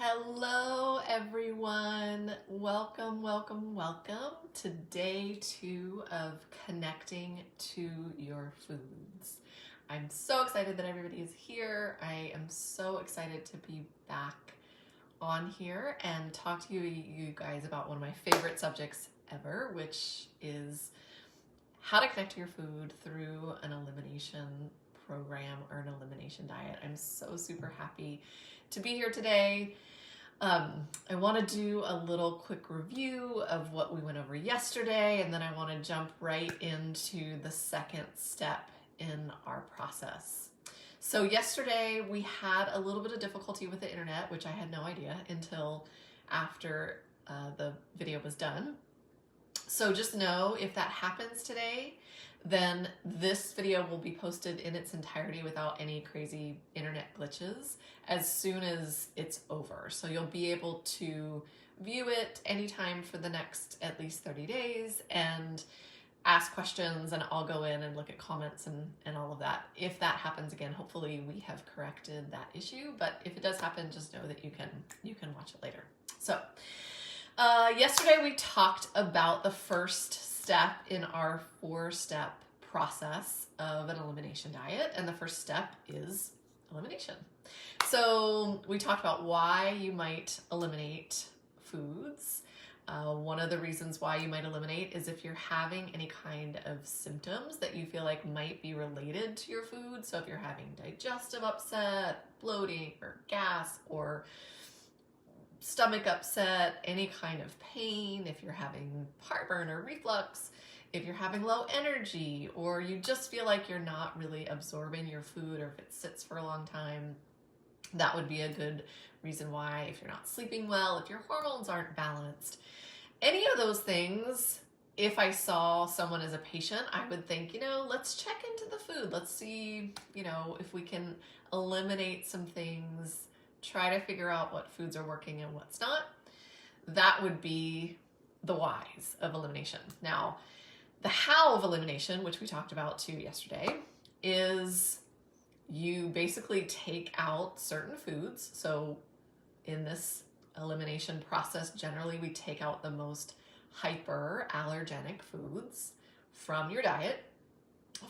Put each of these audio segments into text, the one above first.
Hello everyone, welcome to day 2 of connecting to your foods. I'm so excited that everybody is here. I am so excited to be back on here and talk to you guys about one of my favorite subjects ever, which is how to connect to your food through an elimination program or an elimination diet. I'm so super happy to be here today. I want to do a little quick review of what we went over yesterday, and then I want to jump right into the second step in our process. So yesterday we had a little bit of difficulty with the internet, which I had no idea until after the video was done. So just know if that happens today, then this video will be posted in its entirety without any crazy internet glitches as soon as it's over. So you'll be able to view it anytime for the next at least 30 days and ask questions, and I'll go in and look at comments and all of that. If that happens again, hopefully we have corrected that issue, but if it does happen, just know that you can watch it later. So yesterday we talked about the first step in our 4-step process of an elimination diet, and the first step is elimination. So we talked about why you might eliminate foods. One of the reasons why you might eliminate is if you're having any kind of symptoms that you feel like might be related to your food. So if you're having digestive upset, bloating, or gas, or stomach upset, any kind of pain, if you're having heartburn or reflux, if you're having low energy, or you just feel like you're not really absorbing your food, or if it sits for a long time, that would be a good reason why. If you're not sleeping well, if your hormones aren't balanced, any of those things, if I saw someone as a patient, I would think, let's check into the food. Let's see, if we can eliminate some things, try to figure out what foods are working and what's not. That would be the whys of elimination. Now, the how of elimination, which we talked about too yesterday, is you basically take out certain foods. So in this elimination process, generally we take out the most hyperallergenic foods from your diet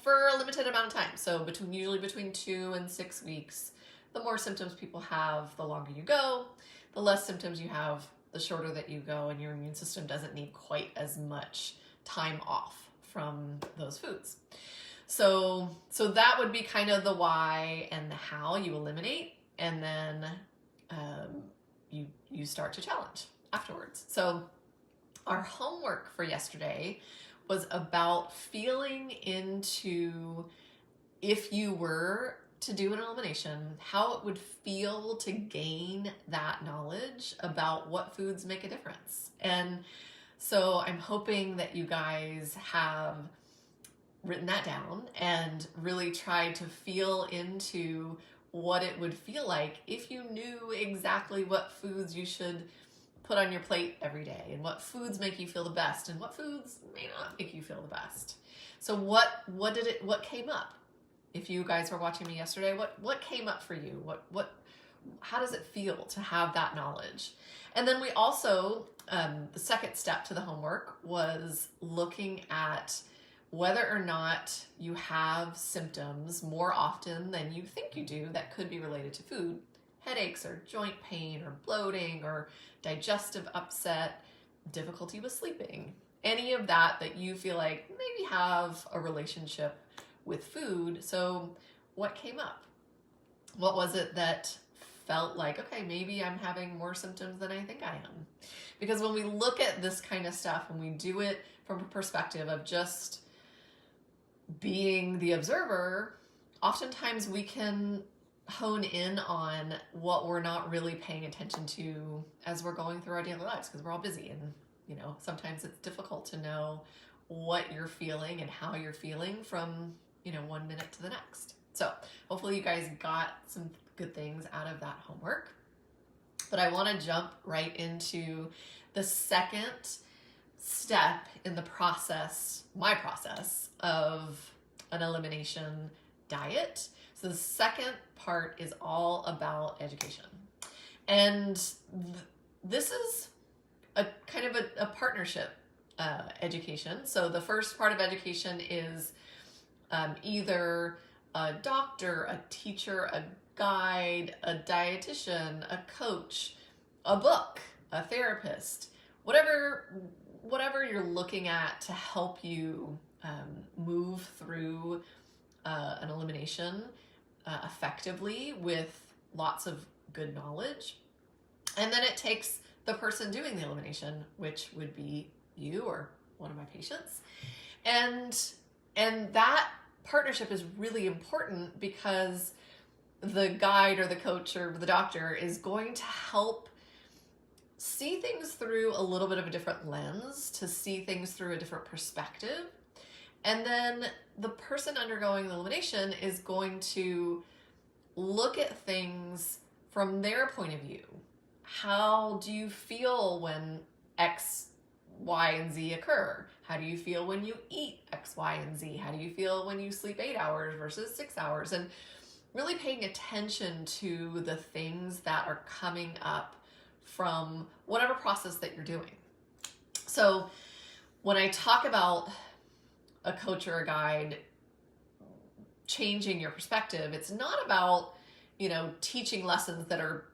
for a limited amount of time. So usually between 2 and 6 weeks. The more symptoms people have, the longer you go. The less symptoms you have, the shorter that you go, and your immune system doesn't need quite as much time off from those foods. So that would be kind of the why and the how you eliminate, and then you start to challenge afterwards. So our homework for yesterday was about feeling into, if you were to do an elimination, how it would feel to gain that knowledge about what foods make a difference. And so I'm hoping that you guys have written that down and really tried to feel into what it would feel like if you knew exactly what foods you should put on your plate every day, and what foods make you feel the best and what foods may not make you feel the best. So what came up? If you guys were watching me yesterday, what came up for you? How does it feel to have that knowledge? And then we also, the second step to the homework was looking at whether or not you have symptoms more often than you think you do that could be related to food. Headaches or joint pain or bloating or digestive upset, difficulty with sleeping. Any of that you feel like maybe have a relationship with food. So what came up? What was it that felt like, okay, maybe I'm having more symptoms than I think I am? Because when we look at this kind of stuff and we do it from a perspective of just being the observer, oftentimes we can hone in on what we're not really paying attention to as we're going through our daily lives, because we're all busy, and sometimes it's difficult to know what you're feeling and how you're feeling from 1 minute to the next. So hopefully you guys got some good things out of that homework. But I want to jump right into the second step in the process, my process of an elimination diet. So the second part is all about education. And this is a kind of a partnership education. So the first part of education is either a doctor, a teacher, a guide, a dietitian, a coach, a book, a therapist, whatever you're looking at to help you move through an elimination effectively with lots of good knowledge. And then it takes the person doing the elimination, which would be you or one of my patients. And that partnership is really important because the guide or the coach or the doctor is going to help see things through a little bit of a different lens, to see things through a different perspective. And then the person undergoing the elimination is going to look at things from their point of view. How do you feel when X, Y, and Z occur? How do you feel when you eat X, Y, and Z? How do you feel when you sleep 8 hours versus 6 hours? And really paying attention to the things that are coming up from whatever process that you're doing. So when I talk about a coach or a guide changing your perspective, it's not about, teaching lessons that are,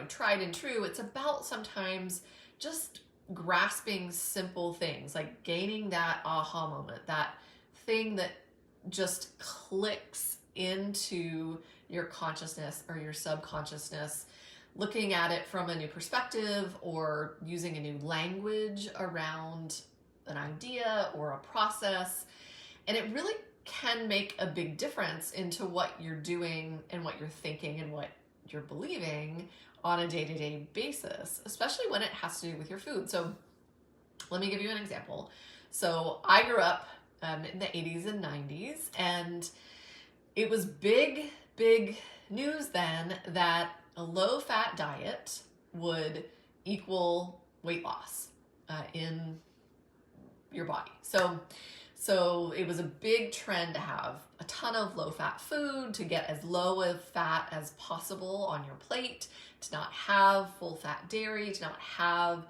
tried and true. It's about sometimes just grasping simple things, like gaining that aha moment, that thing that just clicks into your consciousness or your subconsciousness, looking at it from a new perspective or using a new language around an idea or a process. And it really can make a big difference into what you're doing and what you're thinking and what you're believing on a day-to-day basis, especially when it has to do with your food. So let me give you an example. So I grew up in the 80s and 90s, and it was big news then that a low-fat diet would equal weight loss in your body. So it was a big trend to have a ton of low-fat food, to get as low of fat as possible on your plate, to not have full-fat dairy, to not have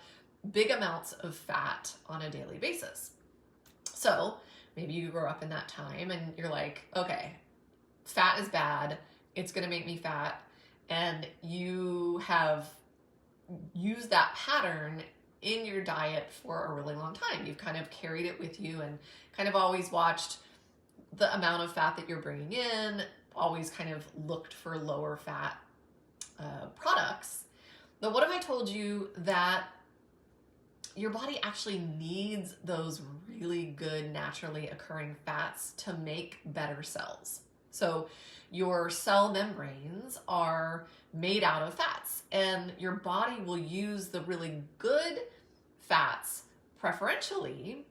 big amounts of fat on a daily basis. So maybe you grew up in that time and you're like, okay, fat is bad, it's gonna make me fat, and you have used that pattern in your diet for a really long time. You've kind of carried it with you and kind of always watched the amount of fat that you're bringing in, always kind of looked for lower fat products. But what if I told you that your body actually needs those really good naturally occurring fats to make better cells? So your cell membranes are made out of fats, and your body will use the really good fats preferentially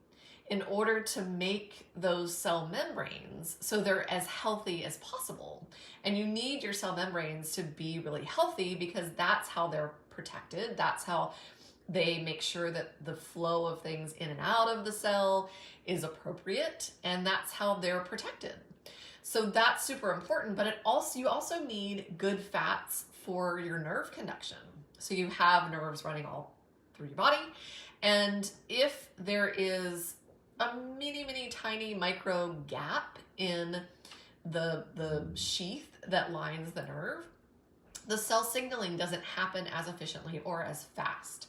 in order to make those cell membranes so they're as healthy as possible. And you need your cell membranes to be really healthy because that's how they're protected. That's how they make sure that the flow of things in and out of the cell is appropriate, and that's how they're protected. So that's super important, but you also need good fats for your nerve conduction. So you have nerves running all through your body, and if there is a mini tiny micro gap in the sheath that lines the nerve, the cell signaling doesn't happen as efficiently or as fast.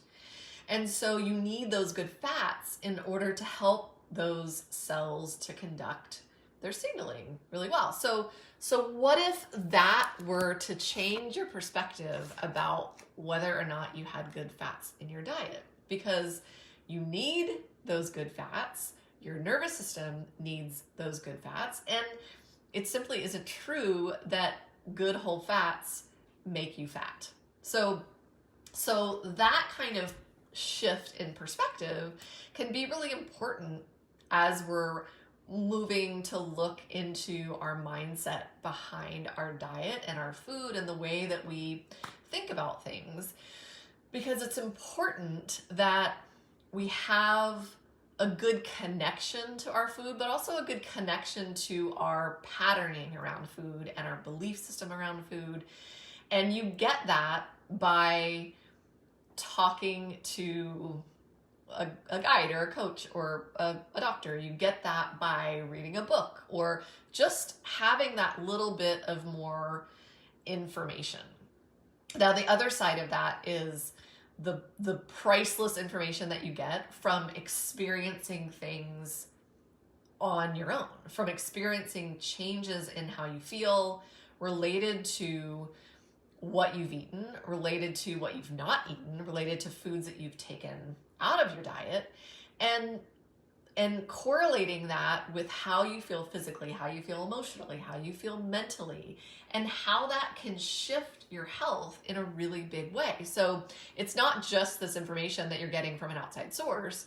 And so you need those good fats in order to help those cells to conduct their signaling really well. So what if that were to change your perspective about whether or not you had good fats in your diet? Because you need those good fats, your nervous system needs those good fats, and it simply isn't true that good whole fats make you fat. So that kind of shift in perspective can be really important as we're moving to look into our mindset behind our diet and our food and the way that we think about things, because it's important that we have a good connection to our food, but also a good connection to our patterning around food and our belief system around food. And you get that by talking to a guide or a coach or a doctor. You get that by reading a book or just having that little bit of more information. Now, the other side of that is the priceless information that you get from experiencing things on your own, from experiencing changes in how you feel related to what you've eaten, related to what you've not eaten, related to foods that you've taken out of your diet, and correlating that with how you feel physically, how you feel emotionally, how you feel mentally, and how that can shift your health in a really big way. So it's not just this information that you're getting from an outside source,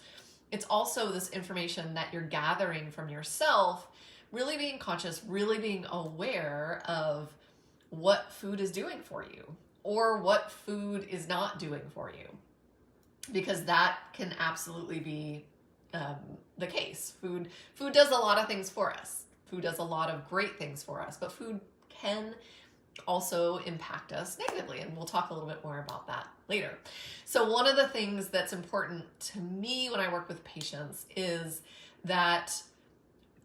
it's also this information that you're gathering from yourself, really being conscious, really being aware of what food is doing for you or what food is not doing for you, because that can absolutely be the case. Food does a lot of things for us. Food does a lot of great things for us, but food can also impact us negatively, and we'll talk a little bit more about that later. So one of the things that's important to me when I work with patients is that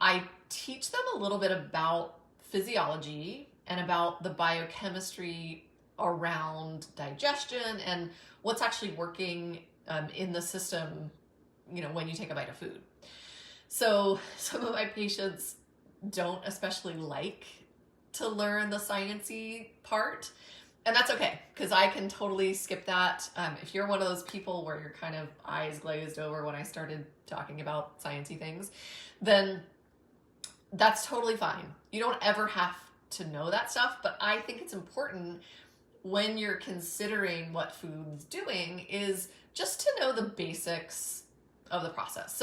I teach them a little bit about physiology and about the biochemistry around digestion and what's actually working in the system, when you take a bite of food. So some of my patients don't especially like to learn the sciencey part, and that's okay, because I can totally skip that. If you're one of those people where you're kind of eyes glazed over when I started talking about sciencey things, then that's totally fine. You don't ever have to know that stuff, but I think it's important when you're considering what food's doing is just to know the basics of the process.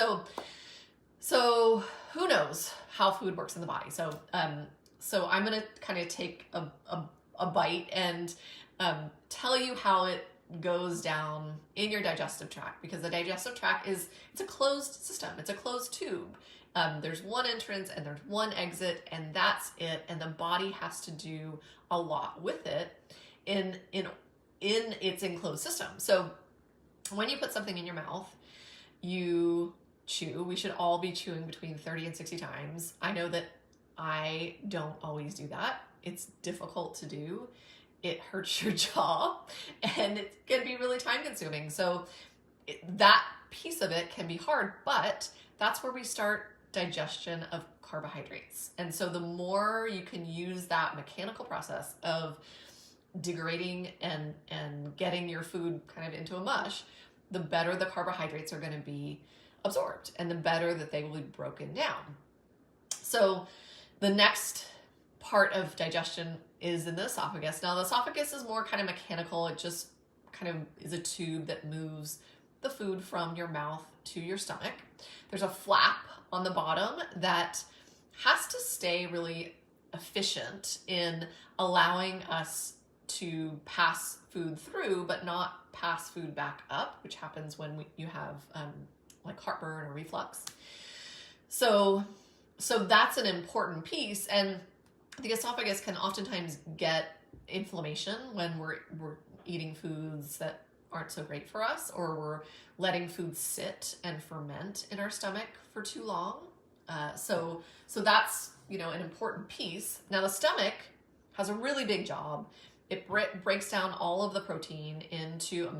So who knows how food works in the body? So I'm going to kind of take a bite and tell you how it goes down in your digestive tract, because the digestive tract it's a closed system. It's a closed tube. There's one entrance and there's one exit, and that's it. And the body has to do a lot with it in its enclosed system. So when you put something in your mouth, you chew. We should all be chewing between 30 and 60 times. I know that I don't always do that. It's difficult to do. It hurts your jaw and it can be really time consuming. So that piece of it can be hard, but that's where we start digestion of carbohydrates. And so the more you can use that mechanical process of degrading and getting your food kind of into a mush, the better the carbohydrates are going to be absorbed and the better that they will be broken down. So the next part of digestion is in the esophagus. Now the esophagus is more kind of mechanical. It just kind of is a tube that moves the food from your mouth to your stomach. There's a flap on the bottom that has to stay really efficient in allowing us to pass food through, but not pass food back up, which happens when you have like heartburn or reflux. So that's an important piece, and the esophagus can oftentimes get inflammation when we're eating foods that aren't so great for us, or we're letting food sit and ferment in our stomach for too long. So that's an important piece. Now the stomach has a really big job. It breaks down all of the protein into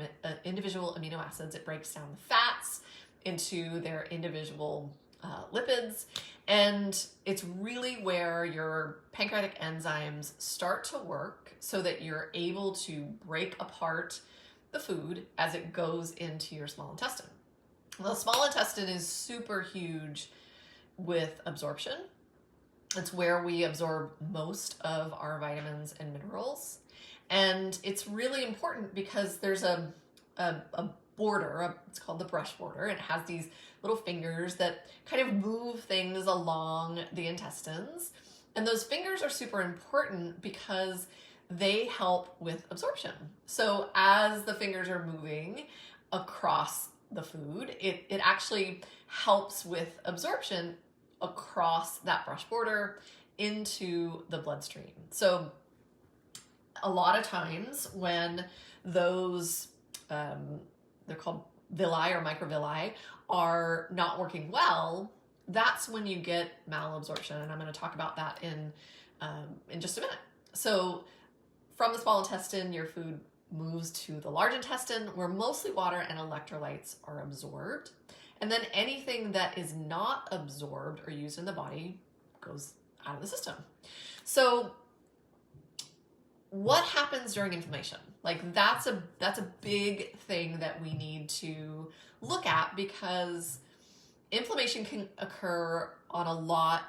individual amino acids. It breaks down the fats into their individual lipids. And it's really where your pancreatic enzymes start to work so that you're able to break apart the food as it goes into your small intestine. Well, the small intestine is super huge with absorption. It's where we absorb most of our vitamins and minerals. And it's really important because there's a border, it's called the brush border. It has these little fingers that kind of move things along the intestines. And those fingers are super important because they help with absorption. So as the fingers are moving across the food, it actually helps with absorption across that brush border into the bloodstream. So a lot of times when those, they're called villi or microvilli, are not working well, that's when you get malabsorption. And I'm going to talk about that in just a minute. So from the small intestine, your food moves to the large intestine, where mostly water and electrolytes are absorbed. And then anything that is not absorbed or used in the body goes out of the system. So what happens during inflammation? Like that's a big thing that we need to look at, because inflammation can occur on a lot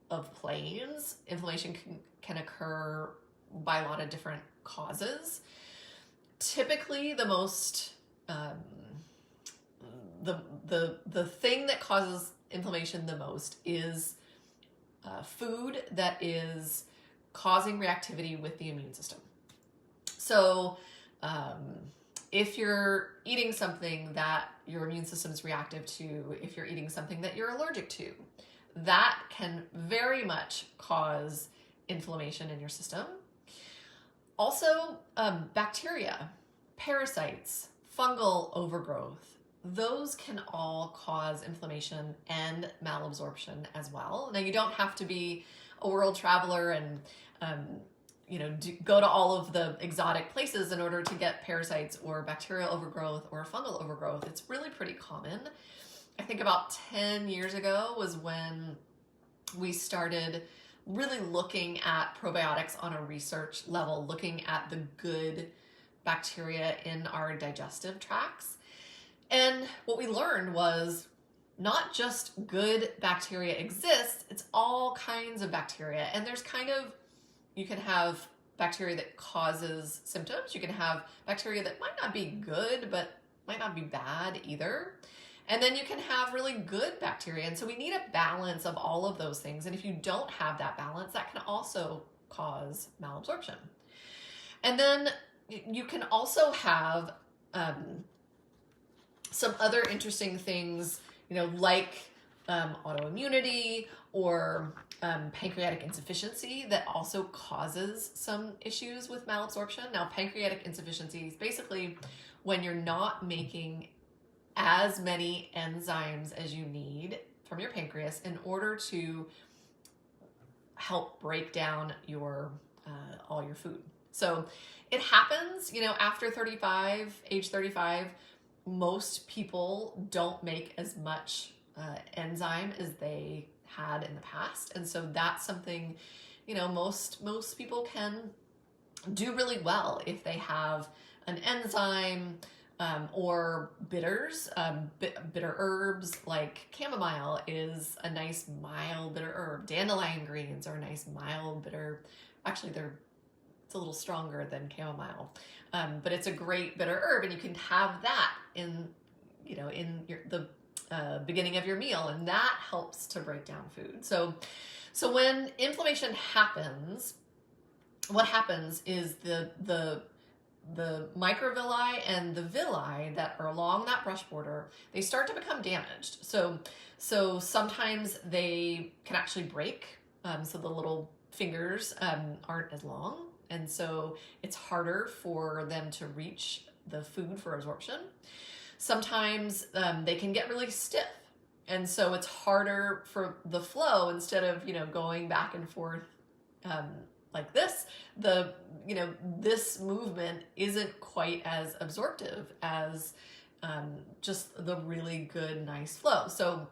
of planes. Inflammation can occur by a lot of different causes. Typically, the most the thing that causes inflammation the most is food that is causing reactivity with the immune system. So if you're eating something that your immune system is reactive to, if you're eating something that you're allergic to, that can very much cause inflammation in your system. Also, bacteria, parasites, fungal overgrowth, those can all cause inflammation and malabsorption as well. Now, you don't have to be a world traveler and go to all of the exotic places in order to get parasites or bacterial overgrowth or fungal overgrowth. It's really pretty common. I think about 10 years ago was when we started really looking at probiotics on a research level, looking at the good bacteria in our digestive tracts. And what we learned was not just good bacteria exists, it's all kinds of bacteria. And there's you can have bacteria that causes symptoms. You can have bacteria that might not be good, but might not be bad either. And then you can have really good bacteria. And so we need a balance of all of those things. And if you don't have that balance, that can also cause malabsorption. And then you can also have some other interesting things, like autoimmunity or pancreatic insufficiency that also causes some issues with malabsorption. Now, pancreatic insufficiency is basically when you're not making as many enzymes as you need from your pancreas in order to help break down your all your food. So it happens, after age 35, most people don't make as much enzyme as they had in the past. And so that's something, most people can do really well if they have an enzyme or bitters. Bitter herbs like chamomile is a nice mild bitter herb. Dandelion greens are a nice mild bitter. Actually, it's a little stronger than chamomile, but it's a great bitter herb, and you can have that in the beginning of your meal, and that helps to break down food. So when inflammation happens, what happens is the microvilli and the villi that are along that brush border, they start to become damaged. So sometimes they can actually break. So the little fingers aren't as long, and so it's harder for them to reach the food for absorption. Sometimes they can get really stiff, and so it's harder for the flow. Instead of going back and forth like this, this movement isn't quite as absorptive as just the really good, nice flow. So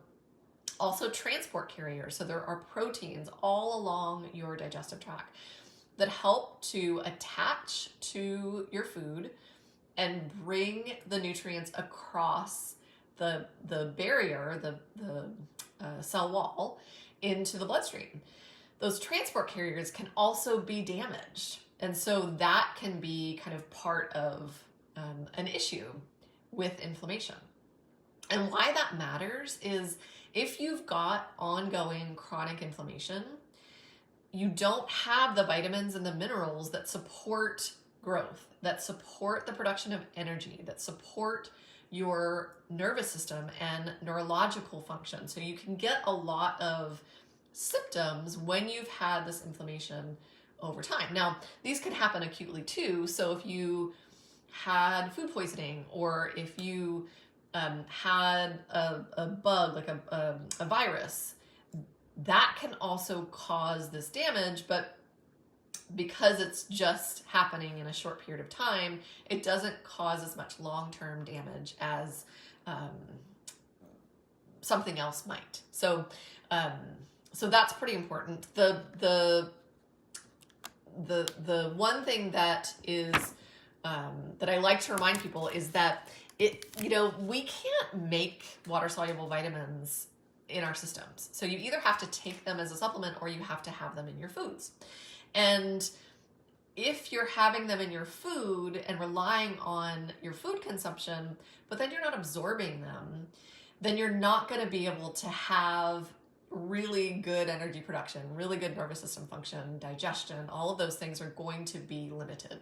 also transport carriers. So there are proteins all along your digestive tract that help to attach to your food and bring the nutrients across the barrier, the cell wall, into the bloodstream. Those transport carriers can also be damaged. And so that can be kind of part of an issue with inflammation. And why that matters is if you've got ongoing chronic inflammation, you don't have the vitamins and the minerals that support growth, that support the production of energy, that support your nervous system and neurological function. So you can get a lot of symptoms when you've had this inflammation over time. Now, these can happen acutely too. So if you had food poisoning, or if you had a bug, like a virus, that can also cause this damage, but because it's just happening in a short period of time, it doesn't cause as much long-term damage as something else might. So that's pretty important. The one thing that is that I like to remind people is that we can't make water-soluble vitamins in our systems. So you either have to take them as a supplement or you have to have them in your foods. And if you're having them in your food and relying on your food consumption, but then you're not absorbing them, then you're not going to be able to have really good energy production, really good nervous system function, digestion. All of those things are going to be limited.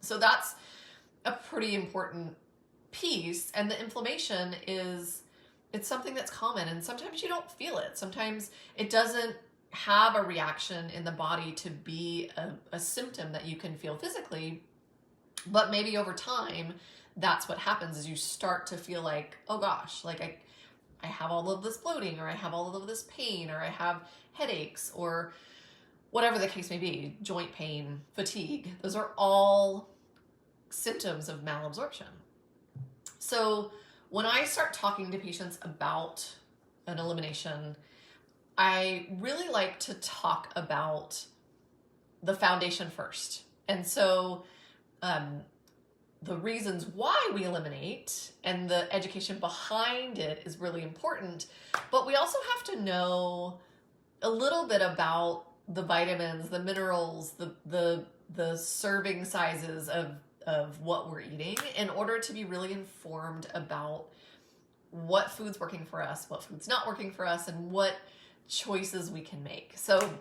So that's a pretty important piece. And the inflammation it's something that's common, and sometimes you don't feel it. Sometimes it doesn't have a reaction in the body to be a symptom that you can feel physically, but maybe over time, that's what happens is you start to feel like, oh gosh, like I have all of this bloating, or I have all of this pain, or I have headaches, or whatever the case may be, joint pain, fatigue. Those are all symptoms of malabsorption. So when I start talking to patients about an elimination, I really like to talk about the foundation first. And so the reasons why we eliminate and the education behind it is really important, but we also have to know a little bit about the vitamins, the minerals, the serving sizes of what we're eating in order to be really informed about what food's working for us, what food's not working for us, and what choices we can make. So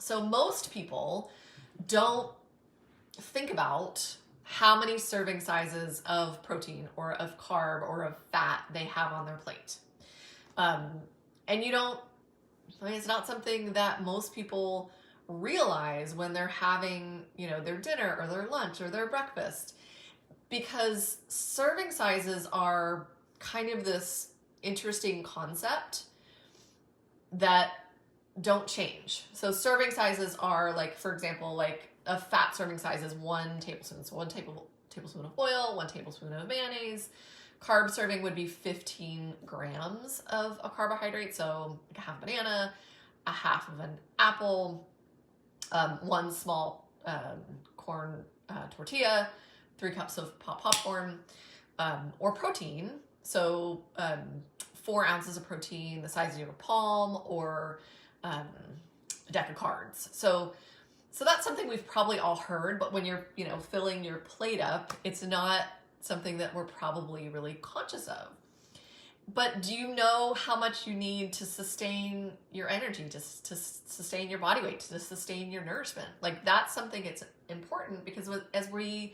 most people don't think about how many serving sizes of protein or of carb or of fat they have on their plate. And it's not something that most people realize when they're having, their dinner or their lunch or their breakfast, because serving sizes are kind of this interesting concept that don't change. So serving sizes are like, for example, like a fat serving size is 1 tablespoon. So 1 tablespoon of oil, 1 tablespoon of mayonnaise. Carb serving would be 15 grams of a carbohydrate. So like a half banana, a half of an apple, 1 small corn tortilla, 3 cups of popcorn, or protein. So 4 ounces of protein, the size of your palm, or a deck of cards. So that's something we've probably all heard, but when you're, filling your plate up, it's not something that we're probably really conscious of. But do you know how much you need to sustain your energy, to sustain your body weight, to sustain your nourishment? Like, that's something that's important, because as we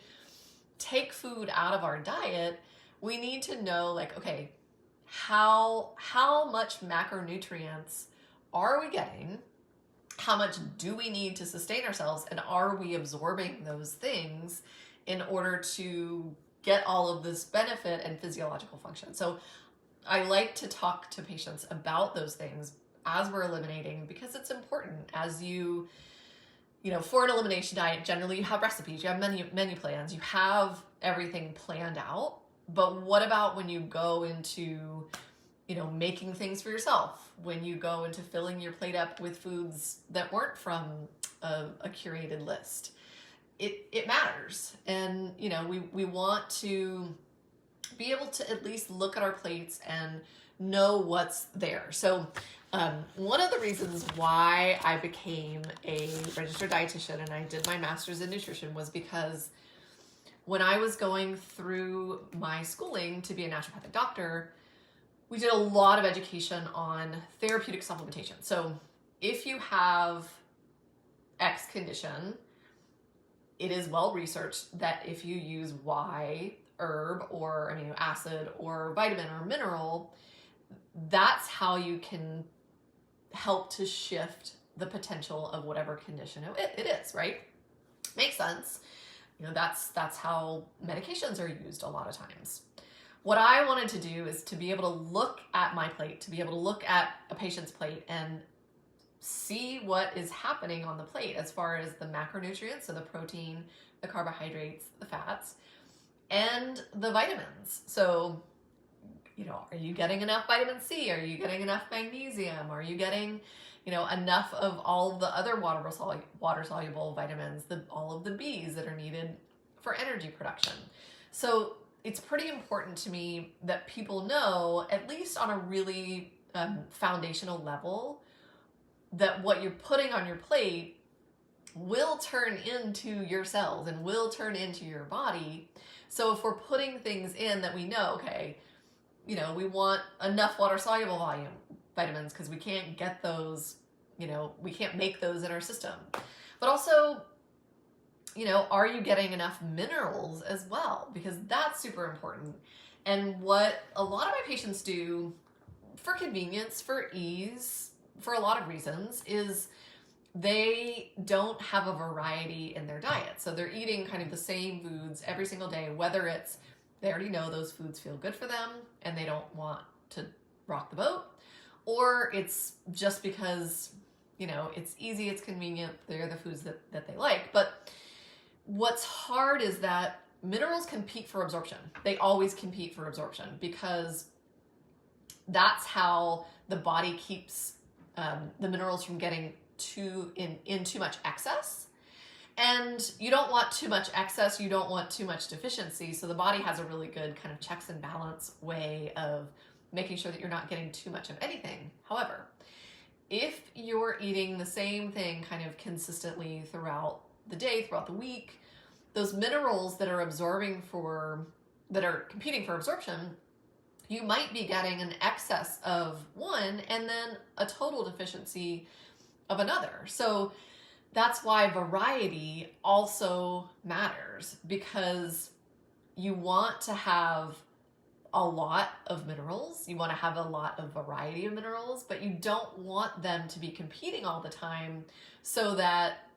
take food out of our diet, we need to know, like, okay, how much macronutrients are we getting? How much do we need to sustain ourselves? And are we absorbing those things in order to get all of this benefit and physiological function? So I like to talk to patients about those things as we're eliminating, because it's important. As you for an elimination diet, generally you have recipes, you have menu plans, you have everything planned out. But what about when you go into making things for yourself, when you go into filling your plate up with foods that weren't from a curated list? It matters. And, we want to be able to at least look at our plates and know what's there. So one of the reasons why I became a registered dietitian and I did my master's in nutrition was because when I was going through my schooling to be a naturopathic doctor, we did a lot of education on therapeutic supplementation. So if you have X condition, it is well researched that if you use Y herb or amino acid or vitamin or mineral, that's how you can help to shift the potential of whatever condition it is, right? Makes sense. That's how medications are used a lot of times. What I wanted to do is to be able to look at my plate, to be able to look at a patient's plate and see what is happening on the plate as far as the macronutrients, so the protein, the carbohydrates, the fats, and the vitamins. So, are you getting enough vitamin C? Are you getting enough magnesium? Are you getting, enough of all the other water-soluble vitamins, all of the Bs that are needed for energy production? So it's pretty important to me that people know, at least on a really foundational level, that what you're putting on your plate will turn into your cells and will turn into your body. So if we're putting things in that we know, okay, we want enough water-soluble vitamins because we can't get those, we can't make those in our system. But also, are you getting enough minerals as well? Because that's super important. And what a lot of my patients do for convenience, for ease, for a lot of reasons, is they don't have a variety in their diet. So they're eating kind of the same foods every single day, whether it's they already know those foods feel good for them and they don't want to rock the boat, or it's just because, it's easy, it's convenient, they're the foods that they like. But what's hard is that minerals compete for absorption. They always compete for absorption because that's how the body keeps the minerals from getting in too much excess. And you don't want too much excess, you don't want too much deficiency. So the body has a really good kind of checks and balance way of making sure that you're not getting too much of anything. However, if you're eating the same thing kind of consistently throughout the day, throughout the week, those minerals that are competing for absorption, you might be getting an excess of one and then a total deficiency of another. So that's why variety also matters, because you want to have a lot of minerals, you want to have a lot of variety of minerals, but you don't want them to be competing all the time so that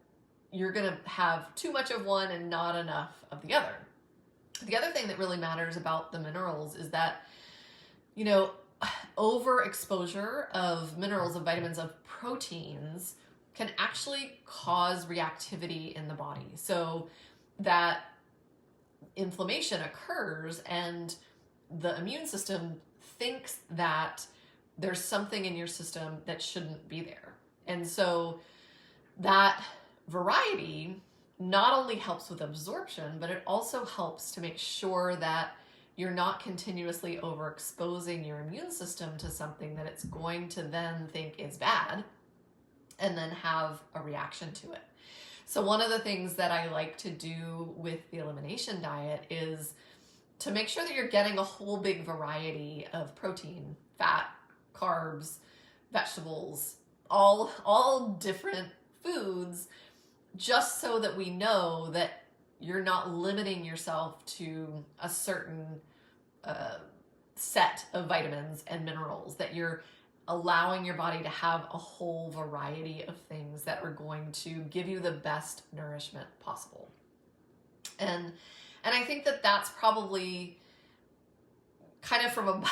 you're going to have too much of one and not enough of the other. The other thing that really matters about the minerals is that, overexposure of minerals, of vitamins, of proteins can actually cause reactivity in the body. So that inflammation occurs and the immune system thinks that there's something in your system that shouldn't be there. And so that variety not only helps with absorption, but it also helps to make sure that you're not continuously overexposing your immune system to something that it's going to then think is bad and then have a reaction to it. So one of the things that I like to do with the elimination diet is to make sure that you're getting a whole big variety of protein, fat, carbs, vegetables, all different foods, just so that we know that you're not limiting yourself to a certain set of vitamins and minerals, that you're allowing your body to have a whole variety of things that are going to give you the best nourishment possible. And I think that that's probably kind of from a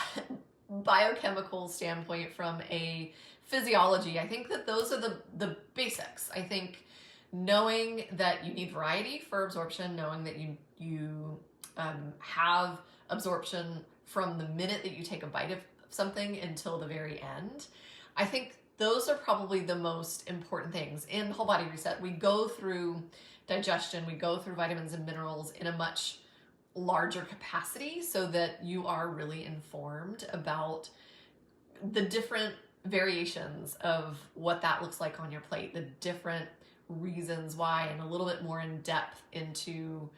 biochemical standpoint, from a physiology, I think that those are the basics. I think knowing that you need variety for absorption, knowing that you have absorption from the minute that you take a bite of something until the very end. I think those are probably the most important things. In Whole Body Reset, we go through digestion, we go through vitamins and minerals in a much larger capacity so that you are really informed about the different variations of what that looks like on your plate, the different reasons why, and a little bit more in depth into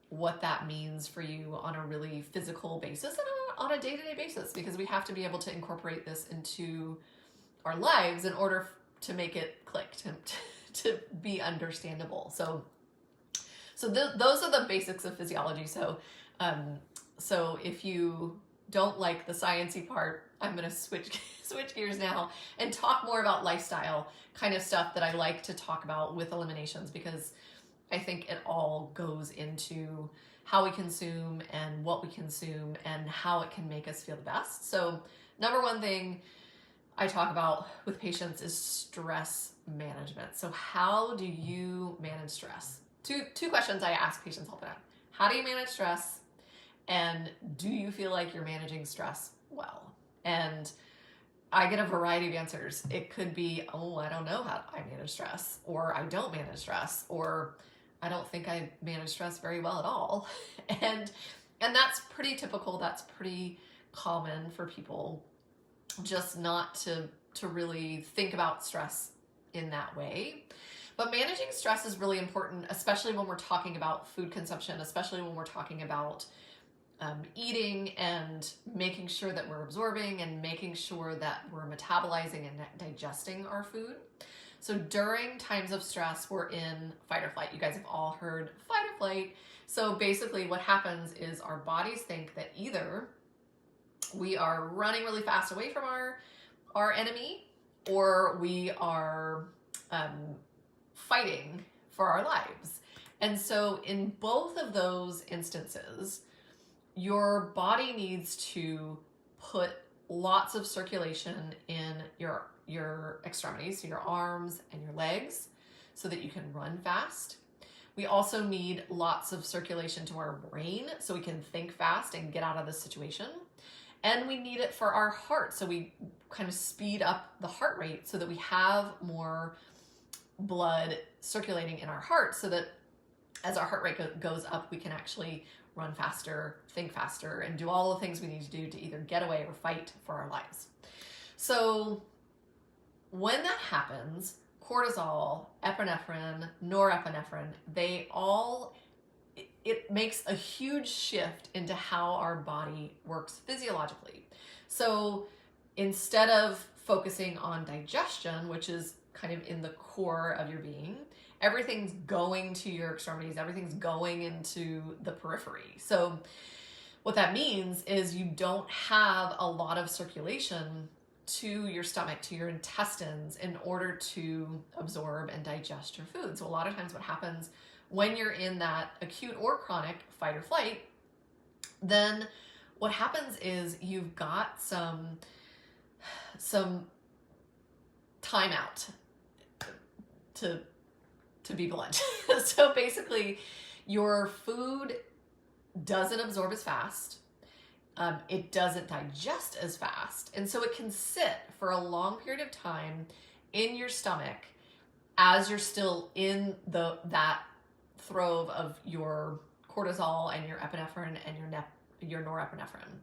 what that means for you on a really physical basis and on a day-to-day basis, because we have to be able to incorporate this into our lives in order to make it click, to be understandable. So those are the basics of physiology. So if you don't like the sciencey part I'm gonna switch gears now and talk more about lifestyle kind of stuff that I like to talk about with eliminations, because I think it all goes into how we consume and what we consume and how it can make us feel the best. So number one thing I talk about with patients is stress management. So how do you manage stress? Two questions I ask patients all the time. How do you manage stress? And do you feel like you're managing stress well? And I get a variety of answers. It could be, oh, I don't know how I manage stress, or I don't manage stress, or I don't think I manage stress very well at all. And that's pretty typical. That's pretty common for people just not to really think about stress in that way. But managing stress is really important, especially when we're talking about food consumption, especially when we're talking about eating and making sure that we're absorbing and making sure that we're metabolizing and digesting our food. So during times of stress, we're in fight or flight. You guys have all heard fight or flight. So basically what happens is our bodies think that either we are running really fast away from our enemy, or we are fighting for our lives. And so in both of those instances, your body needs to put lots of circulation in your extremities, so your arms and your legs, so that you can run fast. We also need lots of circulation to our brain so we can think fast and get out of the situation. And we need it for our heart, so we kind of speed up the heart rate so that we have more blood circulating in our heart, so that as our heart rate goes up, we can actually run faster, think faster, and do all the things we need to do to either get away or fight for our lives. So when that happens, cortisol, epinephrine, norepinephrine, it makes a huge shift into how our body works physiologically. So instead of focusing on digestion, which is kind of in the core of your being, everything's going to your extremities, everything's going into the periphery. So what that means is you don't have a lot of circulation to your stomach, to your intestines, in order to absorb and digest your food. So a lot of times what happens when you're in that acute or chronic fight or flight, then what happens is you've got some timeout, to be blunt. So basically your food doesn't absorb as fast. It doesn't digest as fast. And so it can sit for a long period of time in your stomach as you're still in that throve of your cortisol and your epinephrine and your norepinephrine.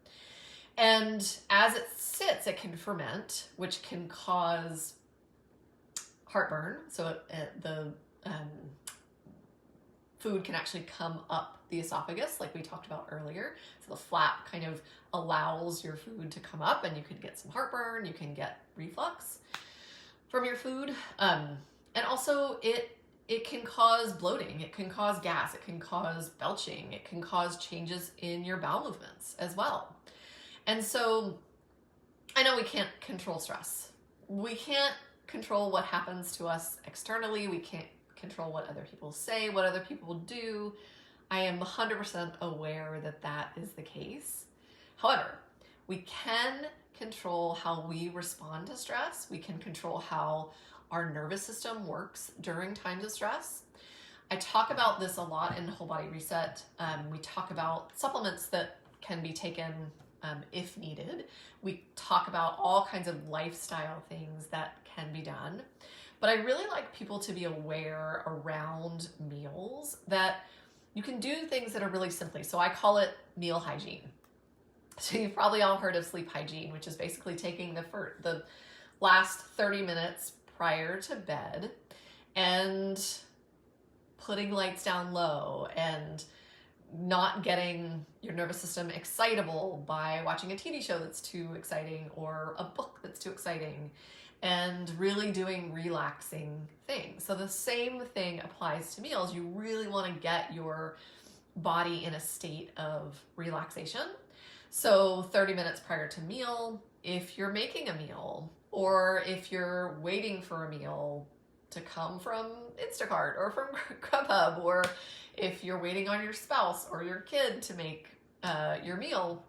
And as it sits, it can ferment, which can cause heartburn. So the food can actually come up the esophagus, like we talked about earlier. So the flap kind of allows your food to come up, and you could get some heartburn, you can get reflux from your food. And also it can cause bloating, it can cause gas, it can cause belching, it can cause changes in your bowel movements as well. And so I know we can't control stress. We can't control what happens to us externally. We can't control what other people say, what other people do. I am 100% aware that that is the case. However, we can control how we respond to stress. We can control how our nervous system works during times of stress. I talk about this a lot in Whole Body Reset. We talk about supplements that can be taken if needed. We talk about all kinds of lifestyle things that can be done. But I really like people to be aware around meals that you can do things that are really simply. So I call it meal hygiene. So you've probably all heard of sleep hygiene, which is basically taking the last 30 minutes prior to bed and putting lights down low and not getting your nervous system excitable by watching a TV show that's too exciting or a book that's too exciting, and really doing relaxing things. So the same thing applies to meals. You really want to get your body in a state of relaxation. So 30 minutes prior to meal, if you're making a meal, or if you're waiting for a meal to come from Instacart or from Grubhub, or if you're waiting on your spouse or your kid to make your meal,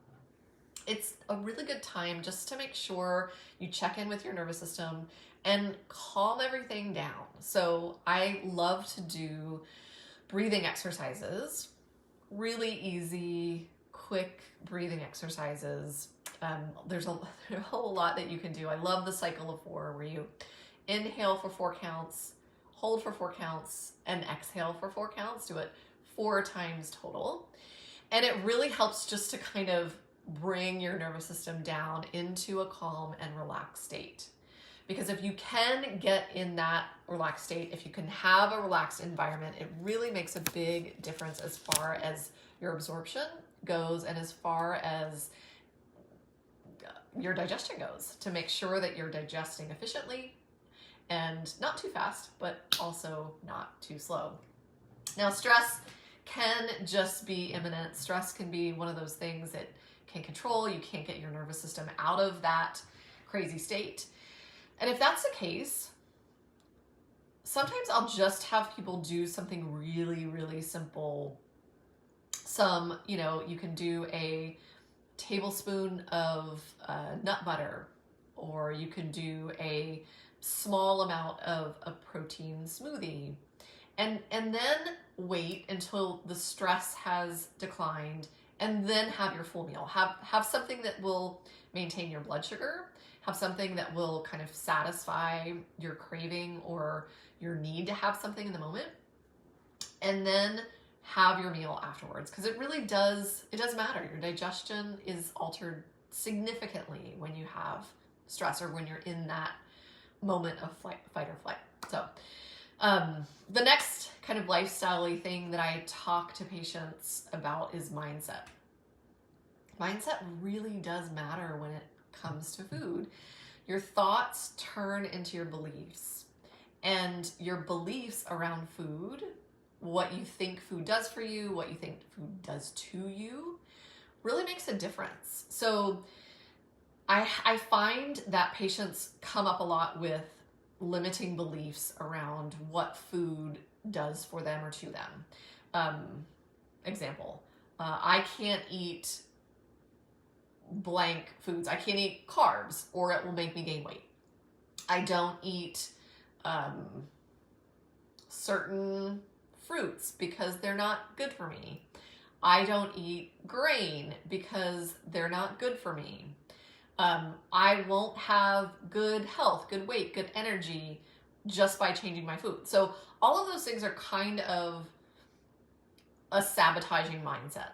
it's a really good time just to make sure you check in with your nervous system and calm everything down. So I love to do breathing exercises, really easy, quick breathing exercises. There's a whole lot that you can do. I love the cycle of 4, where you inhale for 4 counts, hold for 4 counts, and exhale for 4 counts. Do it 4 times total. And it really helps just to kind of bring your nervous system down into a calm and relaxed state. Because if you can get in that relaxed state, if you can have a relaxed environment, it really makes a big difference as far as your absorption goes and as far as your digestion goes, to make sure that you're digesting efficiently and not too fast, but also not too slow. Now, stress can just be imminent. Stress can be one of those things that can control. You can't get your nervous system out of that crazy state. And if that's the case, sometimes I'll just have people do something really, really simple. You can do a tablespoon of nut butter, or you can do a small amount of a protein smoothie, and then wait until the stress has declined, and then have your full meal. Have something that will maintain your blood sugar, have something that will kind of satisfy your craving or your need to have something in the moment, and then have your meal afterwards. Because it does matter. Your digestion is altered significantly when you have stress, or when you're in that moment of fight or flight. So the next kind of lifestyle-y thing that I talk to patients about is mindset. Mindset really does matter when it comes to food. Your thoughts turn into your beliefs, and your beliefs around food, what you think food does for you, what you think food does to you, really makes a difference. So I find that patients come up a lot with limiting beliefs around what food does for them or to them. Example, I can't eat blank foods. I can't eat carbs, or it will make me gain weight. I don't eat certain fruits because they're not good for me. I don't eat grain because they're not good for me. I won't have good health, good weight, good energy just by changing my food. So all of those things are kind of a sabotaging mindset,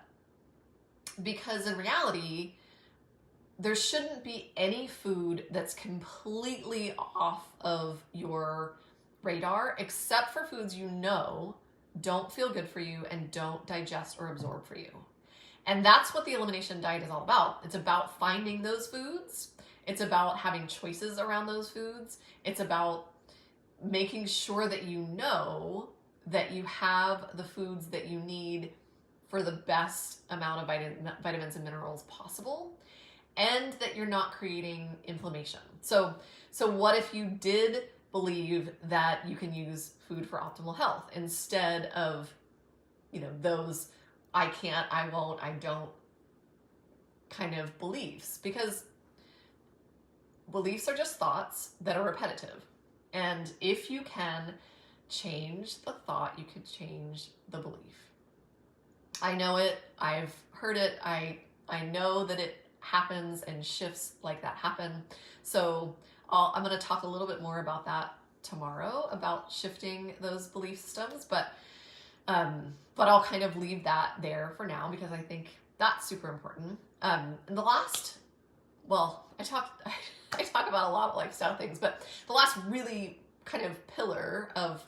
because in reality, there shouldn't be any food that's completely off of your radar, except for foods you know don't feel good for you and don't digest or absorb for you. And that's what the elimination diet is all about. It's about finding those foods. It's about having choices around those foods. It's about making sure that you know that you have the foods that you need for the best amount of vitamins and minerals possible, and that you're not creating inflammation. So what if you did believe that you can use food for optimal health instead of, those I can't, I won't, I don't kind of beliefs? Because beliefs are just thoughts that are repetitive. And if you can change the thought, you can change the belief. I know it, I've heard it, I know that it happens, and shifts like that happen. So I'm going to talk a little bit more about that tomorrow, about shifting those belief systems, but I'll kind of leave that there for now, because I think that's super important. And the last, I talk about a lot of lifestyle things, but the last really kind of pillar of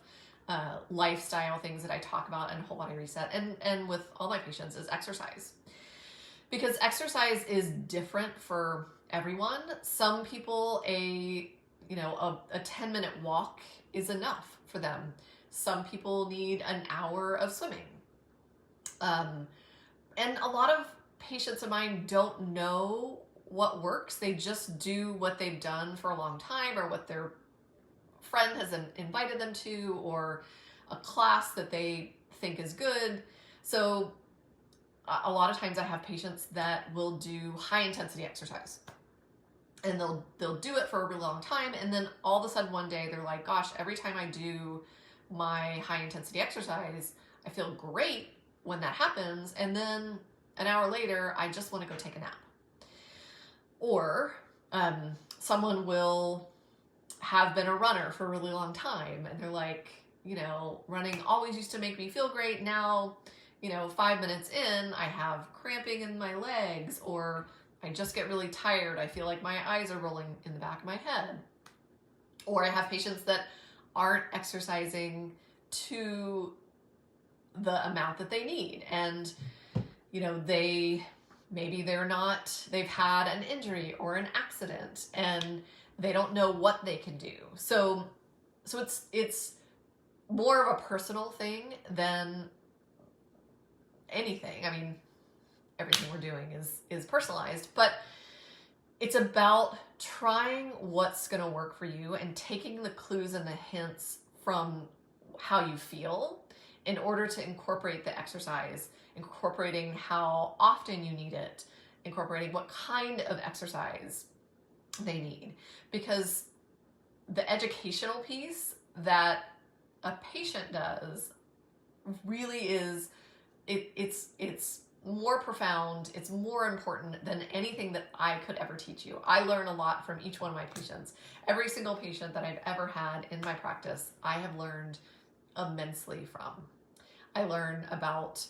lifestyle things that I talk about in Whole Body Reset and with all my patients is exercise. Because exercise is different for everyone. Some people, a 10-minute walk is enough for them. Some people need an hour of swimming. And a lot of patients of mine don't know what works. They just do what they've done for a long time, or what their friend has invited them to, or a class that they think is good. So a lot of times I have patients that will do high intensity exercise, and they'll do it for a really long time, and then all of a sudden one day they're like, gosh, every time I do my high intensity exercise, I feel great when that happens, and then an hour later I just want to go take a nap. Or someone will have been a runner for a really long time, and they're like, running always used to make me feel great. Now, 5 minutes in, I have cramping in my legs, or I just get really tired. I feel like my eyes are rolling in the back of my head. Or I have patients that aren't exercising to the amount that they need. And, they've had an injury or an accident, and they don't know what they can do. So it's more of a personal thing than anything. I mean, everything we're doing is personalized, but it's about trying what's going to work for you and taking the clues and the hints from how you feel in order to incorporate the exercise, incorporating how often you need it, incorporating what kind of exercise they need. Because the educational piece that a patient does really is, it's more profound, it's more important than anything that I could ever teach you. I learn a lot from each one of my patients. Every single patient that I've ever had in my practice, I have learned immensely from. I learn about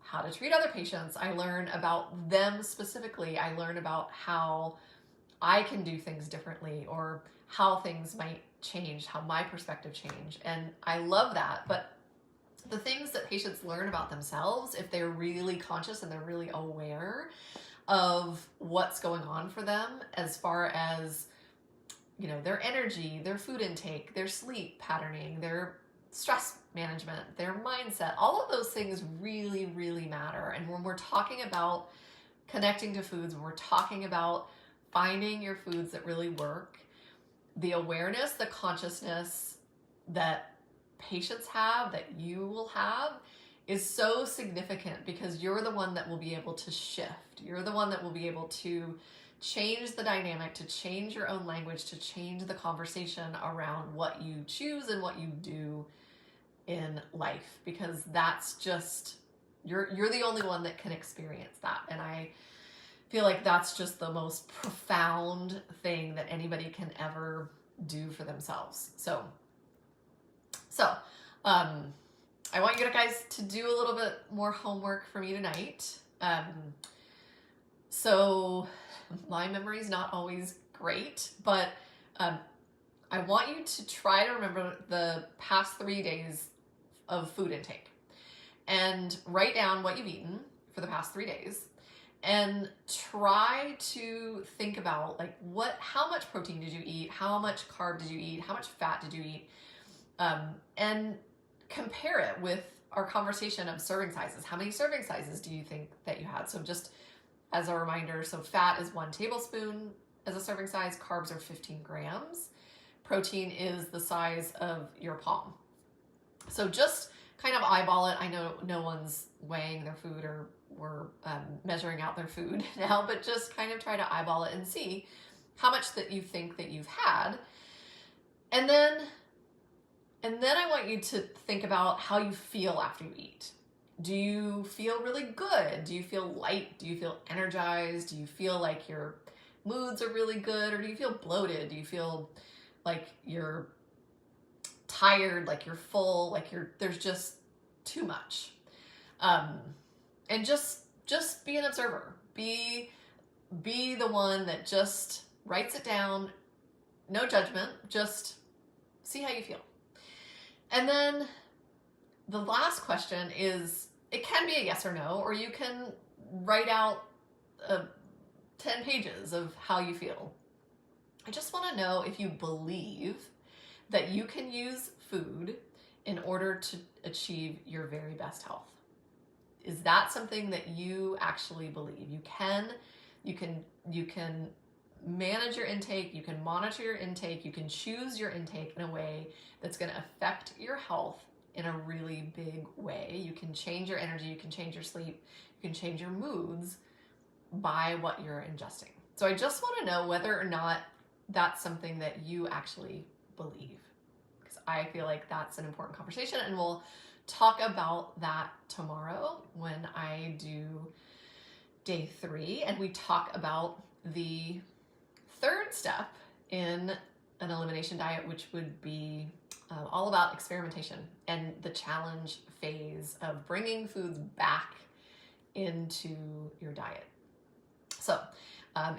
how to treat other patients. I learn about them specifically. I learn about how I can do things differently, or how things might change, how my perspective change. And I love that. But the things that patients learn about themselves, if they're really conscious and they're really aware of what's going on for them, as far as, their energy, their food intake, their sleep patterning, their stress management, their mindset, all of those things really, really matter. And when we're talking about connecting to foods, when we're talking about finding your foods that really work, the awareness, the consciousness that patients have, that you will have, is so significant, because you're the one that will be able to shift. You're the one that will be able to change the dynamic, to change your own language, to change the conversation around what you choose and what you do in life, because that's just, you're the only one that can experience that. And I feel like that's just the most profound thing that anybody can ever do for themselves. So I want you guys to do a little bit more homework for me tonight. So my memory is not always great, but I want you to try to remember the past 3 days of food intake, and write down what you've eaten for the past 3 days, and try to think about how much protein did you eat, how much carb did you eat, how much fat did you eat, and compare it with our conversation of serving sizes. How many serving sizes do you think that you had? So just as a reminder, so fat is 1 tablespoon as a serving size, carbs are 15 grams, protein is the size of your palm. So just kind of eyeball it. I know no one's weighing their food or measuring out their food now, but just kind of try to eyeball it and see how much that you think that you've had. And then I want you to think about how you feel after you eat. Do you feel really good? Do you feel light? Do you feel energized? Do you feel like your moods are really good? Or do you feel bloated? Do you feel like you're tired, like you're full, like there's just too much? And just be an observer. Be the one that just writes it down. No judgment, just see how you feel. And then the last question is, it can be a yes or no, or you can write out 10 pages of how you feel. I just want to know if you believe that you can use food in order to achieve your very best health. Is that something that you actually believe? You can You can manage your intake, you can monitor your intake, you can choose your intake in a way that's going to affect your health in a really big way. You can change your energy, you can change your sleep, you can change your moods by what you're ingesting. So I just want to know whether or not that's something that you actually believe, because I feel like that's an important conversation, and we'll talk about that tomorrow when I do day 3 and we talk about the third step in an elimination diet, which would be all about experimentation and the challenge phase of bringing foods back into your diet. So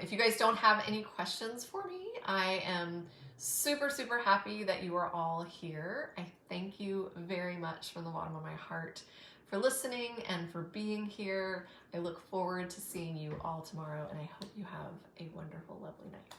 if you guys don't have any questions for me, I am super, super happy that you are all here. I thank you very much from the bottom of my heart for listening and for being here. I look forward to seeing you all tomorrow, and I hope you have a wonderful, lovely night.